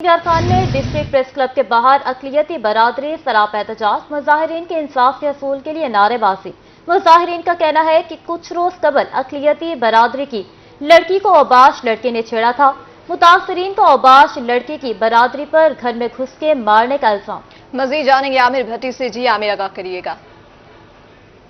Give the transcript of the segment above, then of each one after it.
यार खान में district press club के बाहर अक़लियती बरादरी सरापा एहतजाज, मुजाहिरीन के इंसाफ के असूल के लिए नारेबाजी। मुजाहिरीन का कहना है कि कुछ रोज कबल अक़लियती बरादरी की लड़की को औबाश लड़के ने छेड़ा था। मुतासरीन को औबाश लड़के की बरादरी पर घर में घुस के मारने का इल्जाम। मजीद जानेंगे आमिर भट्टी से। जी आमिर, आगाह करिएगा।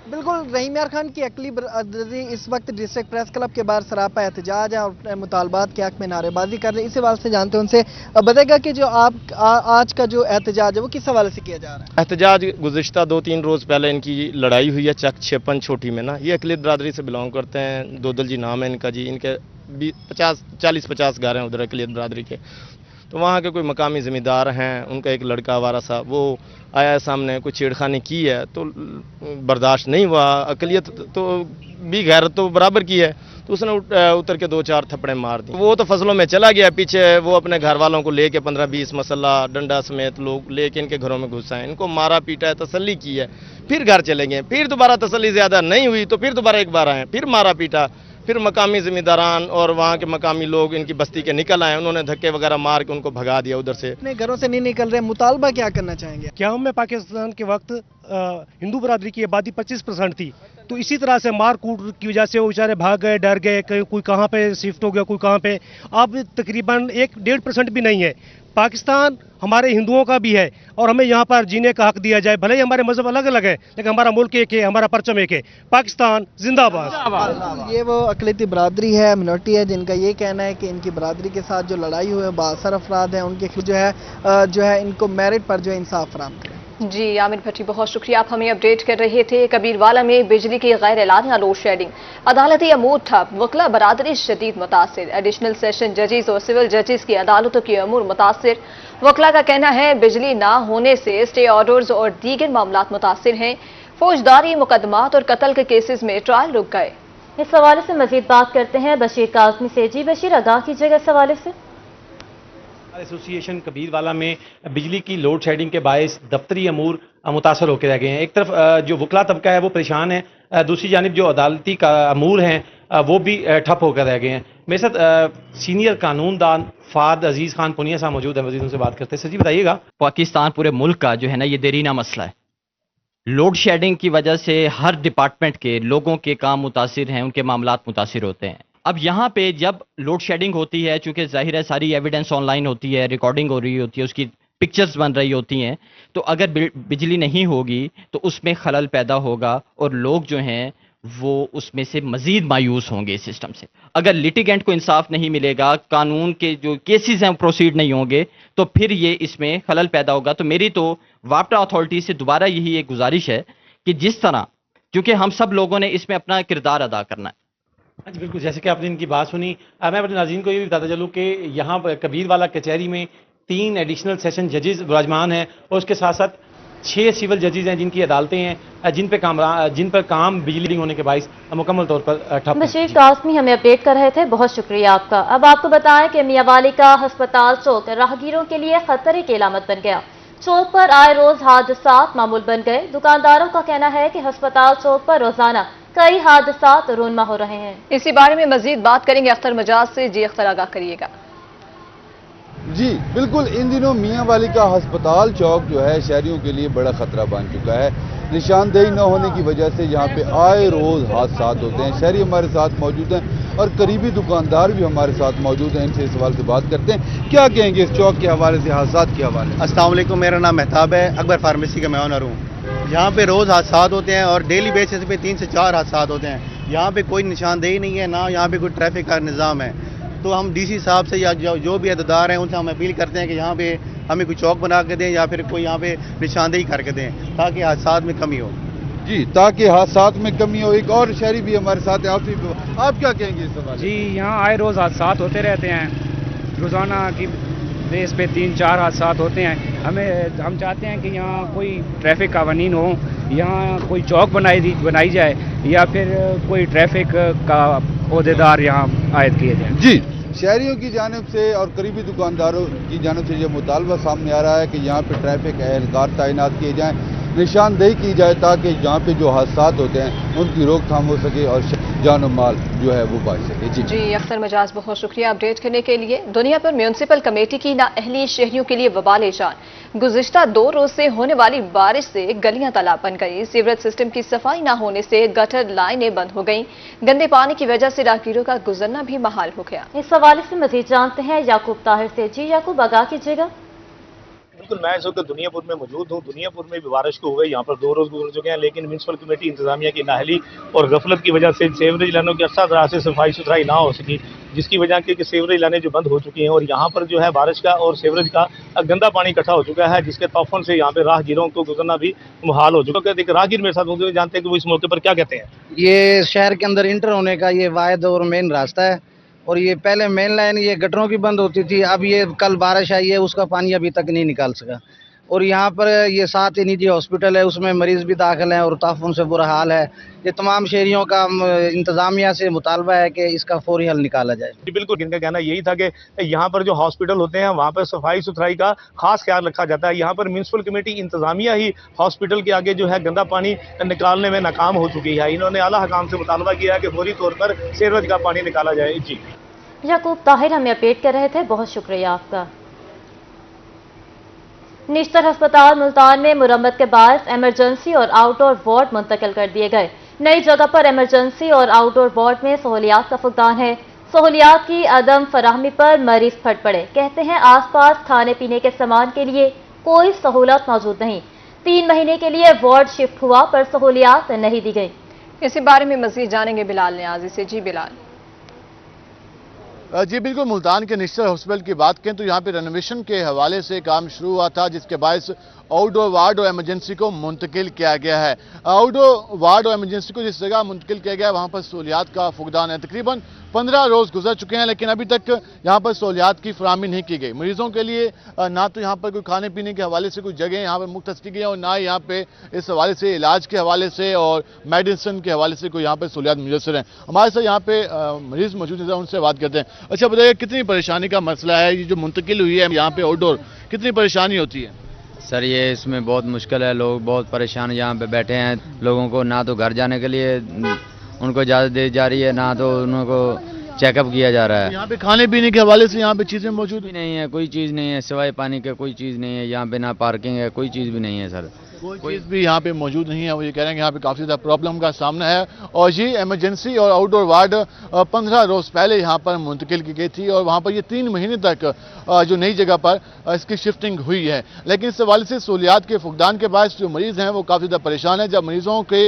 बिल्कुल, रहीम यार खान की अकली बरादरी इस वक्त डिस्ट्रिक्ट प्रेस क्लब के बाहर सरापा एहतजाज है और अपने मुतालबात के हक में नारेबाजी कर रहे हैं। इसी हवाले से जानते हैं उनसे, बताएगा कि जो आज का जो एहतजाज है वो किस हवाले से किया जा रहा है? एहतजाज गुज़िश्ता 2-3 रोज़ पहले इनकी लड़ाई हुई है चक छेपन छोटी में ना। ये अकलियत बरादरी से बिलोंग करते हैं, दोदल जी नाम है इनका जी। इनके 40-50 घर हैं उधर अकलियत बरादरी के। तो वहाँ के कोई मकामी ज़मींदार हैं, उनका एक लड़का आवारा सा वो आया है सामने, कोई छेड़खानी की है तो बर्दाश्त नहीं हुआ। अकलियत तो भी गैरत तो बराबर की है, तो उसने उतर के 2-4 थप्पड़े मार दी। वो तो फसलों में चला गया पीछे, वो अपने घर वालों को लेके 15-20 मसला डंडा समेत लोग लेके इनके घरों में घुसा है, इनको मारा पीटा है, तसल्ली की है, फिर घर चले गए। फिर दोबारा तसल्ली ज़्यादा नहीं हुई तो फिर दोबारा एक बार आए, फिर मारा पीटा। फिर मकामी ज़मींदारान और वहाँ के मकामी लोग इनकी बस्ती के निकल आए, उन्होंने धक्के वगैरह मार के उनको भगा दिया उधर से। अपने घरों से नहीं निकल रहे, मुतालबा क्या करना चाहेंगे? क्याम में पाकिस्तान के वक्त हिंदू बरादरी की आबादी 25% थी, तो इसी तरह से मार कूट की वजह से वो बेचारे भाग गए, डर गए, कोई कहाँ पे शिफ्ट हो गया, कोई कहाँ पे। अब तकरीबन 1-1.5% भी नहीं है। पाकिस्तान हमारे हिंदुओं का भी है और हमें यहाँ पर जीने का हक दिया जाए। भले ही हमारे मजहब अलग अलग है लेकिन हमारा मुल्क एक है, हमारा परचम एक है। पाकिस्तान जिंदाबाद। ये वो अक़लियती बरादरी है, मिनोरिटी है, जिनका ये कहना है कि इनकी बरादरी के साथ जो लड़ाई हुई है बासर अफराद हैं, उनके जो है इनको मेरिट पर जो है इंसाफ फराहम करें। जी आमिर भट्टी, बहुत शुक्रिया। आप हमें अपडेट कर रहे थे। कबीरवाला में बिजली की गैर एलानिया लोड शेडिंग, अदालती अमूर ठप, वकला बरादरी शदीद मुतासिर। एडिशनल सेशन जजेस और सिविल जजेस की अदालतों की अमूर मुतासिर। वकला का कहना है बिजली ना होने से स्टे ऑर्डर्स और दीगर मामला मुतासिर हैं। फौजदारी मुकदमात और कत्ल के केसेस में ट्रायल रुक गए। इस हवाले से मजीद बात करते हैं बशीर काज़मी से। जी बशीर, आगाह कीजिएगा इस हवाले से। एसोसिएशन कबीरवाला में बिजली की लोड शेडिंग के बायस दफ्तरी अमूर मुतासर होकर रह गए हैं। एक तरफ जो वकला तबका है वो परेशान है, दूसरी जानिब जो अदालती का अमूर हैं वो भी ठप होकर रह गए हैं। मेरे साथ सीनियर कानूनदान फाद अजीज़ खान पुनिया साहब मौजूद है, मजीद उनसे बात करते हैं। सर जी बताइएगा। पाकिस्तान पूरे मुल्क का जो है ना ये देरीना मसला है। लोड शेडिंग की वजह से हर डिपार्टमेंट के लोगों के काम मुतासिर हैं, उनके मामलात मुतासिर होते हैं। अब यहाँ पे जब लोड शेडिंग होती है, चूंकि जाहिर है सारी एविडेंस ऑनलाइन होती है, रिकॉर्डिंग हो रही होती है, उसकी पिक्चर्स बन रही होती हैं, तो अगर बिजली नहीं होगी तो उसमें खलल पैदा होगा और लोग जो हैं वो उसमें से मजीद मायूस होंगे इस सिस्टम से। अगर लिटिगेंट को इंसाफ नहीं मिलेगा, कानून के जो केसेस हैं प्रोसीड नहीं होंगे, तो फिर ये इसमें खलल पैदा होगा। तो मेरी तो वापटा अथॉरिटी से दोबारा यही एक गुजारिश है कि जिस तरह, क्योंकि हम सब लोगों ने इसमें अपना किरदार अदा करना है। अच्छा बिल्कुल, जैसे कि आपने इनकी बात सुनी, मैं अपने नाज़रीन को ये भी बताता चलूँ कि यहाँ पर कबीरवाला कचहरी में 3 एडिशनल सेशन जजेस विराजमान हैं और उसके साथ साथ 6 सिविल जजेस हैं जिनकी अदालतें हैं, जिन पर काम बिजली होने के बायस मुकम्मल तौर पर ठप। बशीर काज़मी हमें अपडेट कर रहे थे, बहुत शुक्रिया आपका। अब आपको बताएं कि मियांवाली का हस्पताल चौक राहगीरों के लिए खतरे की अलामत बन गया। चौक पर आए रोज हादसात मामूल बन गए। दुकानदारों का कहना है कि हस्पताल चौक पर रोजाना कई हादसात रूनमा हो रहे हैं। इसी बारे में मजीद बात करेंगे अख्तर मजाज से। जी अख्तर, आगाह करिएगा। जी बिल्कुल, इन दिनों मियांवाली का हस्पताल चौक जो है शहरियों के लिए बड़ा खतरा बन चुका है। निशानदेही न होने की वजह से यहाँ पे आए रोज हादसात होते हैं। शहरी हमारे साथ मौजूद हैं और करीबी दुकानदार भी हमारे साथ मौजूद हैं। इनसे इस सवाल से बात करते हैं, क्या कहेंगे इस चौक के हवाले से, हादसात के हवाले से? अस्सलाम वालेकुम, मेरा नाम मेहताब है, अकबर फार्मेसी का मैं ऑनर हूँ। यहाँ पे रोज़ हादसात होते हैं और डेली बेसिस पे 3 से 4 हादसात होते हैं। यहाँ पे कोई निशानदेही नहीं है, ना यहाँ पे कोई ट्रैफिक का निज़ाम है। तो हम डीसी साहब से या जो भी अहदेदार हैं उनसे हम अपील करते हैं कि यहाँ पे हमें कोई चौक बना के दें या फिर कोई यहाँ पे निशानदेही करके दें ताकि हादसात में कमी हो। जी, ताकि हादसात में कमी हो। एक और शहरी भी हमारे साथ है, आप क्या कहेंगे इस सवाल? जी, यहाँ आए रोज़ हादसात होते रहते हैं, रोज़ाना की बेस पे 3-4 हादसात होते हैं। हम चाहते हैं कि यहाँ कोई ट्रैफिक कानून हो, यहाँ कोई चौक बनाई जाए या फिर कोई ट्रैफिक का ओहदेदार यहाँ आयद किए जाए। जी, शहरियों की जानिब से और करीबी दुकानदारों की जानिब से ये मुतालबा सामने आ रहा है कि यहाँ पे ट्रैफिक एहलकार तैनात किए जाएँ نشاندہی کی جائے تاکہ جہاں پہ جو حادثات ہوتے ہیں ان کی روک تھام ہو سکے اور جان و مال جو ہے وہ بچ سکے۔ جی اختر مجاز بہت شکریہ اپڈیٹ کرنے کے لیے۔ دنیا پر میونسپل کمیٹی کی نااہلی شہریوں کے لیے وبال جان۔ گزشتہ 2 روز سے ہونے والی بارش سے گلیاں تالاب بن گئی، سیوریج سسٹم کی صفائی نہ ہونے سے گٹر لائنیں بند ہو گئیں، گندے پانی کی وجہ سے راہگیروں کا گزرنا بھی محال ہو گیا۔ اس حوالے سے مزید جانتے ہیں یعقوب طاہر سے۔ جی یعقوب، آگاہ کیجیے گا۔ بالکل، میں اس وقت دنیا پور میں موجود ہوں۔ دنیا پور میں بھی بارش کو ہو گئی، یہاں پر 2 روز گزر چکے ہیں، لیکن میونسپل کمیٹی انتظامیہ کی نااہلی اور غفلت کی وجہ سے سیوریج لائنوں کی اچھا طرح سے صفائی ستھرائی نہ ہو سکی، جس کی وجہ کہ سیوریج لائنیں جو بند ہو چکی ہیں اور یہاں پر جو ہے بارش کا اور سیوریج کا گندا پانی اکٹھا ہو چکا ہے، جس کے طوفان سے یہاں پہ راہگیروں کو گزرنا بھی محال ہو چکا ہے۔ ایک راہگیر میرے ساتھ موجود ہیں، جانتے ہیں کہ وہ اس موقع پر کیا کہتے ہیں۔ یہ شہر کے اندر انٹر ہونے کا یہ واحد اور مین راستہ ہے، اور یہ پہلے مین لائن یہ گٹروں کی بند ہوتی تھی، اب یہ کل بارش آئی ہے، اس کا پانی ابھی تک نہیں نکال سکا، اور یہاں پر یہ 7 نجی ہاسپٹل ہے، اس میں مریض بھی داخل ہیں اور تعفن سے برا حال ہے۔ یہ تمام شہریوں کا انتظامیہ سے مطالبہ ہے کہ اس کا فوری حل نکالا جائے۔ جی بالکل، ان کا کہنا یہی تھا کہ یہاں پر جو ہاسپٹل ہوتے ہیں وہاں پر صفائی ستھرائی کا خاص خیال رکھا جاتا ہے۔ یہاں پر میونسپل کمیٹی انتظامیہ ہی ہاسپٹل کے آگے جو ہے گندا پانی نکالنے میں ناکام ہو چکی ہے۔ انہوں نے اعلیٰ حکام سے مطالبہ کیا ہے کہ فوری طور پر سیوریج کا پانی نکالا جائے۔ جی یعقوب طاہر ہمیں اپڈیٹ کر رہے تھے، بہت شکریہ آپ کا۔ نشتر ہسپتال ملتان میں مرمت کے باعث ایمرجنسی اور آؤٹ ڈور وارڈ منتقل کر دیے گئے۔ نئی جگہ پر ایمرجنسی اور آؤٹ ڈور وارڈ میں سہولیات کا فقدان ہے۔ سہولیات کی عدم فراہمی پر مریض پھٹ پڑے، کہتے ہیں آس پاس کھانے پینے کے سامان کے لیے کوئی سہولت موجود نہیں۔ 3 مہینے کے لیے وارڈ شفٹ ہوا پر سہولیات نہیں دی گئی۔ اسی بارے میں مزید جانیں گے بلال نیازی سے۔ جی بلال۔ جی بالکل، ملتان کے نشتر ہاسپٹل کی بات کریں تو یہاں پہ رینوویشن کے حوالے سے کام شروع ہوا تھا، جس کے باعث آؤٹ ڈور وارڈ اور ایمرجنسی کو منتقل کیا گیا ہے۔ آؤٹ ڈور وارڈ اور ایمرجنسی کو جس جگہ منتقل کیا گیا ہے وہاں پر سہولیات کا فقدان ہے۔ تقریباً 15 روز گزر چکے ہیں، لیکن ابھی تک یہاں پر سہولیات کی فراہمی نہیں کی گئی۔ مریضوں کے لیے نہ تو یہاں پر کوئی کھانے پینے کے حوالے سے کوئی جگہ یہاں پر مختص کی گئی ہے، اور نہ یہاں پہ اس حوالے سے علاج کے حوالے سے اور میڈیسن کے حوالے سے کوئی یہاں پہ سہولیات میسر ہیں۔ ہمارے ساتھ یہاں پہ مریض موجود ہیں، ان سے بات کرتے ہیں۔ اچھا بتائیے، کتنی پریشانی کا مسئلہ ہے یہ جو منتقل ہوئی ہے یہاں پہ آؤٹ ڈور، کتنی پریشانی ہوتی ہے؟ سر یہ اس میں بہت مشکل ہے، لوگ بہت پریشان یہاں پہ بیٹھے ہیں، لوگوں کو نہ تو گھر جانے کے لیے ان کو اجازت دی جا رہی ہے، نہ تو ان کو چیک اپ کیا جا رہا ہے۔ یہاں پہ کھانے پینے کے حوالے سے یہاں پہ چیزیں موجود بھی نہیں ہے، کوئی چیز نہیں ہے سوائے پانی کے، کوئی چیز نہیں ہے یہاں پہ، نہ پارکنگ ہے، کوئی چیز بھی نہیں ہے سر، کوئی چیز بھی یہاں پہ موجود نہیں ہے۔ وہ یہ کہہ رہے ہیں کہ یہاں پہ کافی زیادہ پرابلم کا سامنا ہے، اور یہ ایمرجنسی اور آؤٹ ڈور وارڈ 15 روز پہلے یہاں پر منتقل کی گئی تھی، اور وہاں پر یہ 3 مہینے تک جو نئی جگہ پر اس کی شفٹنگ ہوئی ہے، لیکن اس حوالے سے سہولیات کے فقدان کے باعث جو مریض ہیں وہ کافی زیادہ پریشان ہیں۔ جب مریضوں کے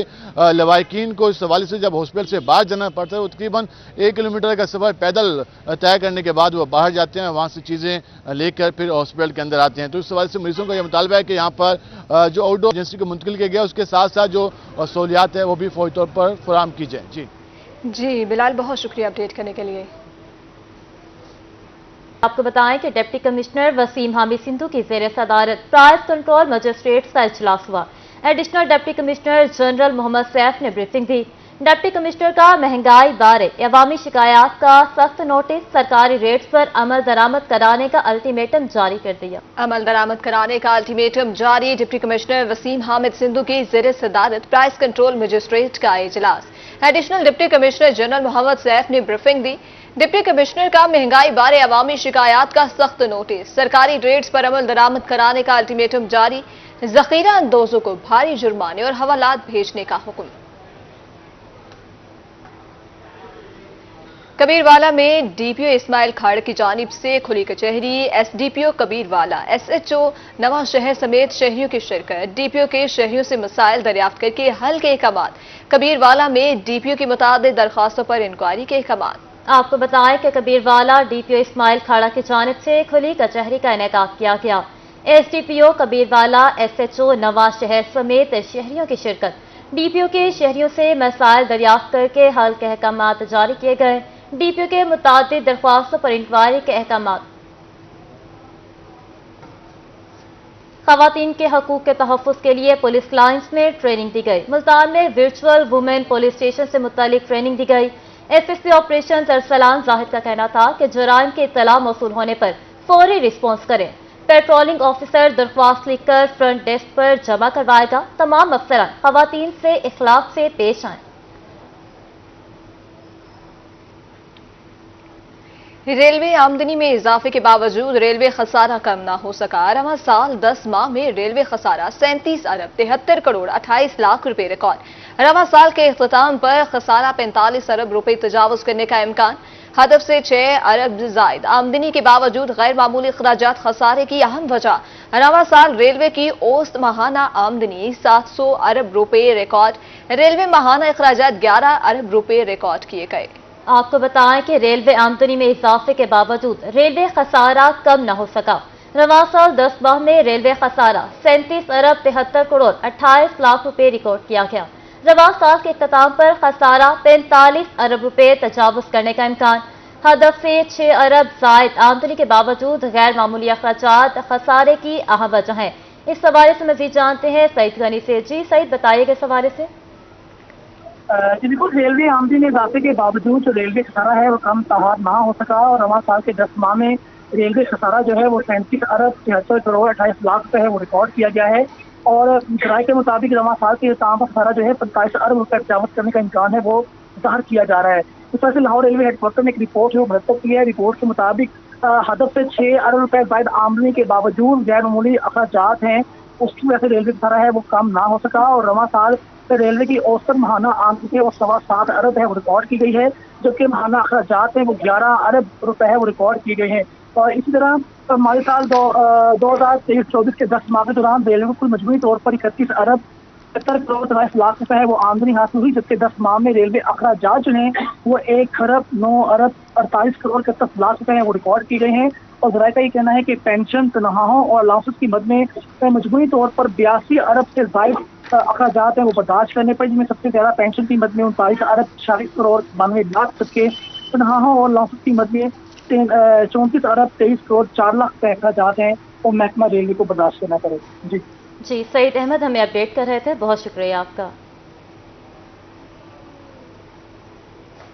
لواحقین کو اس حوالے سے جب ہاسپٹل سے باہر جانا پڑتا ہے، وہ تقریباً 1 کلومیٹر کا سفر پیدل طے کرنے کے بعد وہ باہر جاتے ہیں، وہاں سے چیزیں لے کر پھر ہاسپٹل کے اندر آتے ہیں۔ تو اس حوالے سے مریضوں کا یہ مطالبہ ہے کہ یہاں پر جو آؤٹ ڈور ایجنسی کو منتقل کیا گیا اس کے ساتھ ساتھ جو سہولیات ہے وہ بھی فوری طور پر فراہم کی جائیں۔ جی بلال، بہت شکریہ اپڈیٹ کرنے کے لیے۔ آپ کو بتائیں کہ ڈپٹی کمشنر وسیم حامد سندھو کی زیر صدارت پرائز کنٹرول مجسٹریٹس کا اجلاس ہوا۔ ایڈیشنل ڈپٹی کمشنر جنرل محمد سیف نے بریفنگ دی۔ ڈپٹی کمشنر کا مہنگائی بارے عوامی شکایات کا سخت نوٹس، سرکاری ریٹس پر عمل درآمد کرانے کا الٹیمیٹم جاری کر دیا۔ عمل درآمد کرانے کا الٹیمیٹم جاری، ڈپٹی کمشنر وسیم حامد سندھو کی زیر صدارت پرائز کنٹرول مجسٹریٹ کا اجلاس۔ ایڈیشنل ڈپٹی کمشنر جنرل محمد سیف نے بریفنگ دی۔ ڈپٹی کمشنر کا مہنگائی بارے عوامی شکایات کا سخت نوٹس، سرکاری ریٹس پر عمل درآمد کرانے کا الٹیمیٹم جاری، ذخیرہ اندوزوں کو بھاری جرمانے اور حوالات بھیجنے کا حکم۔ کبیر والا میں ڈی پی او اسماعیل کھاڑ کی جانب سے کھلی کچہری، ایس ڈی پی او کبیر والا، ایس ایچ او نواں شہر سمیت شہریوں کی شرکت۔ ڈی پی او کے شہریوں سے مسائل دریافت کر کے حل کے احکامات۔ کبیر والا میں ڈی پی او کی متعدد درخواستوں پر انکوائری کے احکامات۔ آپ کو بتائیں کہ کبیر والا ڈی پی او اسماعیل کھاڑا کی جانب سے کھلی کچہری کا انعقاد کیا گیا۔ ایس ڈی پی او کبیر والا، ایس ایچ او نواں شہر سمیت شہریوں کی شرکت۔ ڈی پی او کے شہریوں سے مسائل دریافت کر کے حل کے احکامات جاری کیے گئے۔ ڈی پی او کے متعدد درخواستوں پر انکوائری کے احکامات۔ خواتین کے حقوق کے تحفظ کے لیے پولیس لائنز میں ٹریننگ دی گئی۔ ملتان میں ورچوئل وومن پولیس اسٹیشن سے متعلق ٹریننگ دی گئی۔ S S P operations Arsalan Zahid کا کہنا تھا کہ جرائم کی اطلاع موصول ہونے پر فوری رسپانس کریں۔ पेट्रोलिंग ऑफिसर दरख्वास्त लिखकर फ्रंट डेस्क पर जमा करवाएगा। तमाम अफसरान खवातीन से इखलाक से पेश आएं। रेलवे आमदनी में इजाफे के बावजूद रेलवे खसारा कम ना हो सका। रवां साल 10 माह में रेलवे खसारा 37 अरब 73 करोड़ 28 लाख रुपए रिकॉर्ड। रवां साल के इख्तिताम पर खसारा 45 अरब रुपए तजावुज करने का इम्कान। हदफ से 6 अरब जायद आमदनी के बावजूद गैर मामूली अखराजात खसारे की अहम वजह। रवां साल रेलवे की औसत माहाना आमदनी 700 अरब रुपए रिकॉर्ड। रेलवे माहाना अखराजात 11 अरब रुपए रिकॉर्ड किए गए। आपको बताएं कि रेलवे आमदनी में इजाफे के बावजूद रेलवे खसारा कम न हो सका। रवां साल 10 माह में रेलवे खसारा 37 अरब 73 करोड़ 28 लाख रुपए रिकॉर्ड किया गया। रवां साल के इख्तिताम पर खसारा 45 अरब रुपए तजावुज करने का इम्कान। हदफ से 6 अरब जायद आमदनी के बावजूद गैर मामूली अखराजात खसारे की अहम वजह है। इस हवाले से मजीद जानते हैं सईद गनी से। जी सईद, बताइएगा इस हवाले से। जी बिल्कुल, रेलवे आमदनी में इजाफे के बावजूद जो रेलवे खसारा है वो कम ताहार ना हो सका और रवां साल के 10 माह में रेलवे खसारा जो है वो 37 अरब 73 करोड़ 28 लाख रुपए है वो रिकॉर्ड किया गया है। और जराये के मुताबिक रवां साल के इख्तिताम पर खसारा जो है 45 अरब रुपए तजावुज करने का इम्कान है वो जाहिर किया जा रहा है। इस वजह से लाहौर रेलवे हेडक्वार्टर में एक रिपोर्ट है वो मुरतब की है। रिपोर्ट के मुताबिक हदफ से 6 अरब रुपए जायद आमदनी के बावजूद गैर मामूली अखराजात हैं, उसकी वजह से रेलवे खसारा है वो कम ना हो सका। और रवां साल रेलवे की औसत माहाना आमदनी वो 7.25 अरब है वो रिकॉर्ड की गई है, जबकि माहाना अखराजात हैं वो 11 अरब रुपए है वो रिकॉर्ड किए गए हैं। और इसी तरह माली साल 2023-24 के 10 माह के दौरान रेलवे को कुल मजमूई तौर पर 31 अरब 70 करोड़ 23 लाख रुपए है वो आमदनी हासिल हुई, जबकि 10 माह में रेलवे अखराजात जो हैं वो 1 अरब 9 अरब 48 करोड़ 31 लाख रुपए है वो रिकॉर्ड किए गए हैं। और जराये का ये कहना है कि पेंशन, तनख्वाहों और अलाउंसेस की मद में मजमूई तौर पर 82 अरब से जायद अखराजात हैं वो बर्दाश्त करने पर, जिनमें सबसे ज्यादा पेंशन की मद में 39 अरब 40 करोड़ 92 लाख, जबकि तनख्वाहों और अलाउंसेस की मद में 34 अरब 23 करोड़ 4 लाख रुपए अखराजात हैं वो महकमा रेलवे को बर्दाश्त करना पड़े। जी सईद अहमद हमें अपडेट कर रहे थे, बहुत शुक्रिया आपका।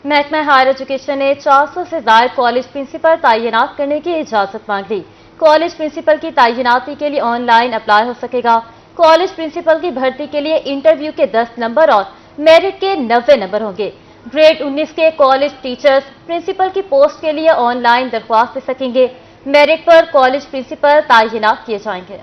महकमा हायर एजुकेशन ने 400 से ज्यादा कॉलेज प्रिंसिपल तैनात करने की इजाजत मांग ली। कॉलेज प्रिंसिपल की तैनाती के लिए ऑनलाइन अप्लाई हो सकेगा। कॉलेज प्रिंसिपल की भर्ती के लिए इंटरव्यू के 10 नंबर और मेरिट के 90 नंबर होंगे। ग्रेड 19 के कॉलेज टीचर्स प्रिंसिपल की पोस्ट के लिए ऑनलाइन दरख्वास्त दे सकेंगे। मेरिट पर कॉलेज प्रिंसिपल तैनात किए जाएंगे।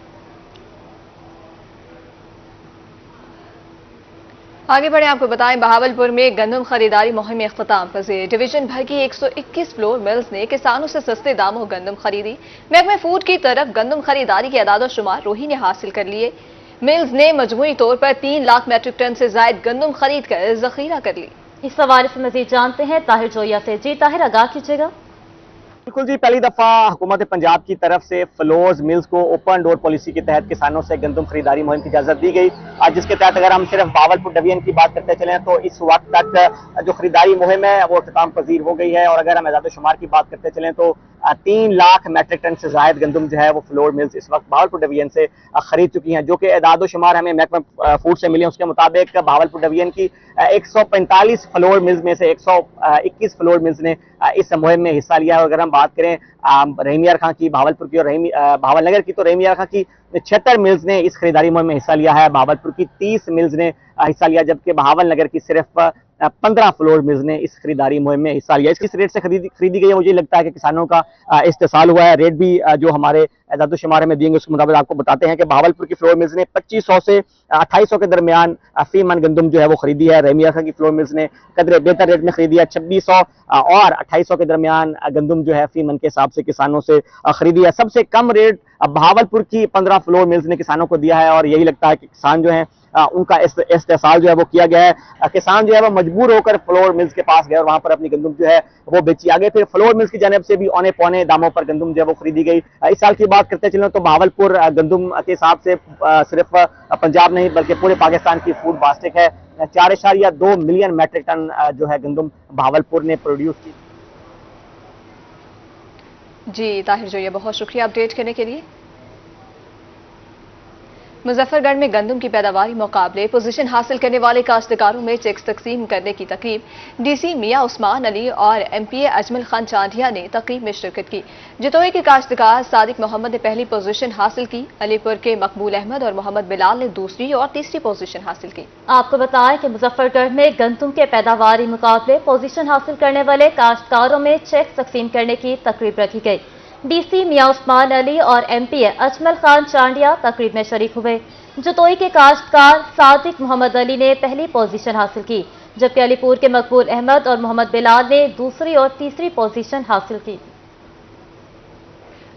आगे बढ़े, आपको बताएं बहावलपुर में गंदम खरीदारी मुहिम इख्तिताम पजीर। डिवीजन भर की 121 फ्लोर मिल्स ने किसानों से सस्ते दामों गंदम खरीदी। महकमा फूड की तरफ गंदम खरीदारी के अदाद शुमार रोही ने हासिल कर लिए। मिल्स ने मजमूई तौर पर 3 लाख मेट्रिक टन से जायद गंदम खरीद कर जखीरा कर ली। इस हवाले से मजीद जानते हैं ताहिर जोया से। जी ताहिर, आगाह कीजिएगा। बिल्कुल जी, पहली दफा हुकूमत पंजाब की तरफ से फ्लोर्स मिल्स को ओपन डोर पॉलिसी के तहत किसानों से गंदम खरीदारी मुहिम की इजाजत दी गई। जिसके तहत अगर हम सिर्फ बावलपुर डिवीजन की बात करते चलें तो इस वक्त तक जो खरीदारी मुहिम है वो इख्तिताम पजीर हो गई है। और अगर हम आज़ाद शुमार की बात करते चलें तो 3 लाख मेट्रिक टन से जायद गंदम जो है वो फ्लोर मिल्स इस वक्त बावलपुर डिवीजन से खरीद चुकी हैं, जो कि आज़ाद शुमार हमें महकमा फूड से मिली। उसके मुताबिक बावलपुर डिवीजन की 145 फ्लोर मिल्स में से 121 फ्लोर मिल्स ने इस मुहिम में हिस्सा लिया है। अगर हम बात करें रहीमिया खां की भावलपुर की और भावल नगर की, तो रहीमिया खां की 76 मिल्स ने इस खरीदारी मुहिम में हिस्सा लिया है। भावलपुर की 30 मिल्स ने हिस्सा लिया, जबकि भावल नगर की सिर्फ 15 फ्लोर मिल्स ने इस खरीदारी मुहिम में हिस्सा लिया। इसकी रेट से खरीदी गई है। मुझे लगता है कि किसानों का इस्तेसाल हुआ है। रेट भी जो हमारे आज़ाद शुमार में दिएंगे उसके मुताबिक आपको बताते हैं कि भावलपुर की फ्लोर मिल्स ने 2500 से 2800 के दरमियान फी मन गंदम जो है वो खरीदी है। रहीमिया खां की फ्लोर मिल्स ने कदर बेहतर रेट में खरीदी है। 2600 और 2800 के दरमियान गंदम जो है फी मन के हिसाब से किसानों से खरीदी है। सबसे कम रेट भावलपुर की 15 फ्लोर मिल्स ने किसानों को दिया है। और यही लगता है कि किसान जो है उनका इस्तेसाल जो है वो किया गया है। किसान जो है वो मजबूर होकर फ्लोर मिल्स के पास गए और वहां पर अपनी गंदम जो है वो बेची। आगे फिर फ्लोर मिल्स की जानिब से भी औने पौने दामों पर गंदम जो है वो खरीदी गई। इस साल की बात करते चलें तो भावलपुर गंदम के हिसाब से सिर्फ पंजाब नहीं बल्कि पूरे पाकिस्तान की फूड बास्केट है। 4.2 मिलियन मेट्रिक टन जो है गंदम भावलपुर ने प्रोड्यूस की। जी ताहिर जोया, बहुत शुक्रिया अपडेट करने के लिए। मुजफ्फरगढ़ में गंदम की पैदावारी मुकाबले पोजीशन हासिल करने वाले काश्तकारों में चेक्स तकसीम करने की तकरीब डीसी मियां उस्मान अली और एमपीए अजमल खान चांडिया ने तकरीब में शिरकत की। जतोई के काश्तकार सादिक मोहम्मद ने पहली पोजीशन हासिल की। अलीपुर के मकबूल अहमद और मोहम्मद बिलाल ने दूसरी और तीसरी पोजीशन हासिल की। आपको बताएं कि मुजफ्फरगढ़ में गंदम के पैदावारी मुकाबले पोजीशन हासिल करने वाले काश्तकारों में चेक तकसीम करने की तकरीब रखी गई। डीसी मियां उस्मान अली और एमपीए अजमल खान चांडिया तकरीब में शरीक हुए। जतोई के काश्तकार सादिक मोहम्मद अली ने पहली पोजीशन हासिल की, जबकि अलीपुर के मकबूल अहमद और मोहम्मद बिलाल ने दूसरी और तीसरी पोजीशन हासिल की।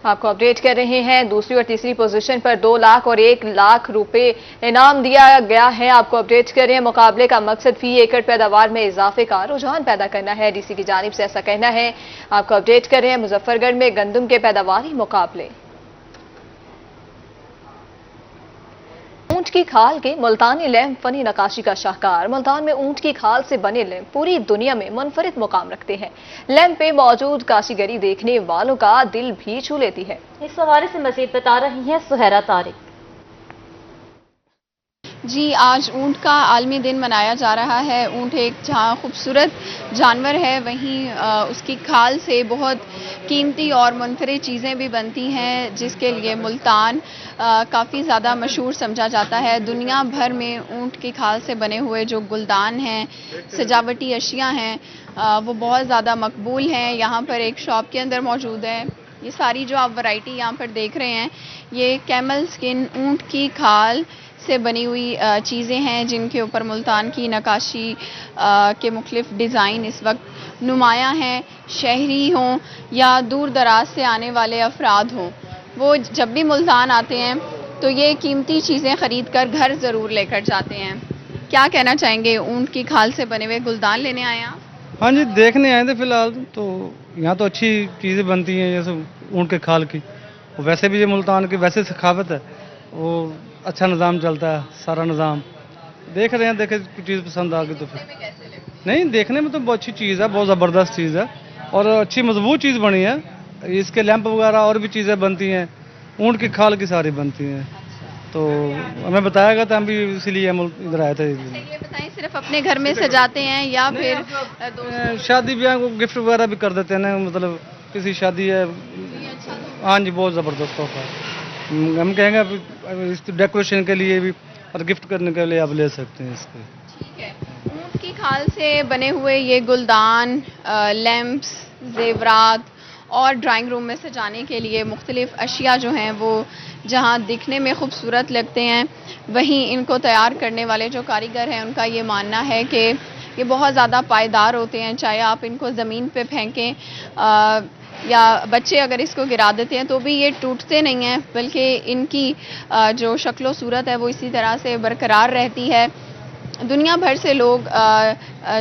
आपको अपडेट कर रहे हैं, दूसरी और तीसरी पोजीशन पर 2 लाख और 1 लाख रुपए इनाम दिया गया है। आपको अपडेट कर रहे हैं, मुकाबले का मकसद फी एकड़ पैदावार में इजाफे का रुझान पैदा करना है। डीसी की जानिब से ऐसा कहना है। आपको अपडेट कर रहे हैं, मुजफ्फरगढ़ में गंदम के पैदावारी मुकाबले। ऊंट की खाल के मुल्तानी लैंप फनी नकाशी का शाहकार। मुल्तान में ऊंट की खाल से बने लैंप पूरी दुनिया में मुनफरिद मुकाम रखते हैं। लैंप पे मौजूद काशीगरी देखने वालों का दिल भी छू लेती है। इस हवाले से मजीद बता रही हैं सुहैरा तारिक। जी, आज ऊंट का आलमी दिन मनाया जा रहा है। ऊंट एक जहाँ खूबसूरत जानवर है, वहीं उसकी खाल से बहुत कीमती और मुनफरिद चीज़ें भी बनती हैं, जिसके लिए मुल्तान काफ़ी ज़्यादा मशहूर समझा जाता है। दुनिया भर में ऊंट की खाल से बने हुए जो गुलदान हैं, सजावटी अशिया हैं, वो बहुत ज़्यादा मकबूल हैं। यहाँ पर एक शॉप के अंदर मौजूद है। ये सारी जो आप वैरायटी यहाँ पर देख रहे हैं, ये कैमल स्किन ऊंट की खाल से बनी हुई चीज़ें हैं, जिनके ऊपर मुल्तान की नकाशी के मुख्तलिफ डिज़ाइन इस वक्त नुमायाँ हैं। शहरी हों या दूर दराज से आने वाले अफराद हों, वो जब भी मुल्तान आते हैं तो ये कीमती चीज़ें ख़रीद कर घर ज़रूर लेकर जाते हैं। क्या कहना चाहेंगे, ऊंट की खाल से बने हुए गुलदान लेने आए आप? हाँ जी, देखने आए थे फिलहाल। तो यहाँ तो अच्छी चीज़ें बनती हैं, जैसे ऊंट के खाल की। वैसे भी ये मुल्तान की वैसे सखावत है, वो अच्छा निज़ाम चलता है, सारा निज़ाम देख रहे हैं। देखे चीज़ पसंद आ गई तो फिर नहीं, देखने में तो बहुत अच्छी चीज़ है, बहुत ज़बरदस्त चीज़ है और अच्छी मजबूत चीज़ बनी है। इसके लैंप वगैरह और भी चीज़ें बनती हैं, ऊंट की खाल की सारी बनती हैं। तो हमें बताया गया था, हम भी इसीलिए हम इधर आए थे। ये बताएं, सिर्फ अपने घर में सजाते हैं या फिर शादी ब्याह को गिफ्ट वगैरह भी कर देते हैं ना, मतलब किसी शादी है। हाँ जी, बहुत ज़बरदस्त तोहफा है। हम कहेंगे इस डेकोरेशन के लिए भी और गिफ्ट करने के लिए आप ले सकते हैं इसको। ठीक है, ऊंट की खाल से बने हुए ये गुलदान, लैंप्स, जेवरात और ड्राइंग रूम में सजाने के लिए मुख्तलिफ अशिया जो हैं वो जहां दिखने में खूबसूरत लगते हैं, वहीं इनको तैयार करने वाले जो कारीगर हैं उनका ये मानना है कि ये बहुत ज़्यादा पायदार होते हैं। चाहे आप इनको ज़मीन पे फेंकें या बच्चे अगर इसको गिरा देते हैं तो भी ये टूटते नहीं हैं, बल्कि इनकी जो शक्ल सूरत है वो इसी तरह से बरकरार रहती है। दुनिया भर से लोग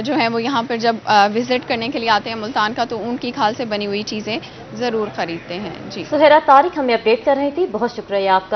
जो हैं वो यहाँ पर जब विज़िट करने के लिए आते हैं मुल्तान का, तो ऊंट की खाल से बनी हुई चीज़ें ज़रूर ख़रीदते हैं। जी, सुहैरा तारिक हमें अपडेट कर रही थी, बहुत शुक्रिया आपका।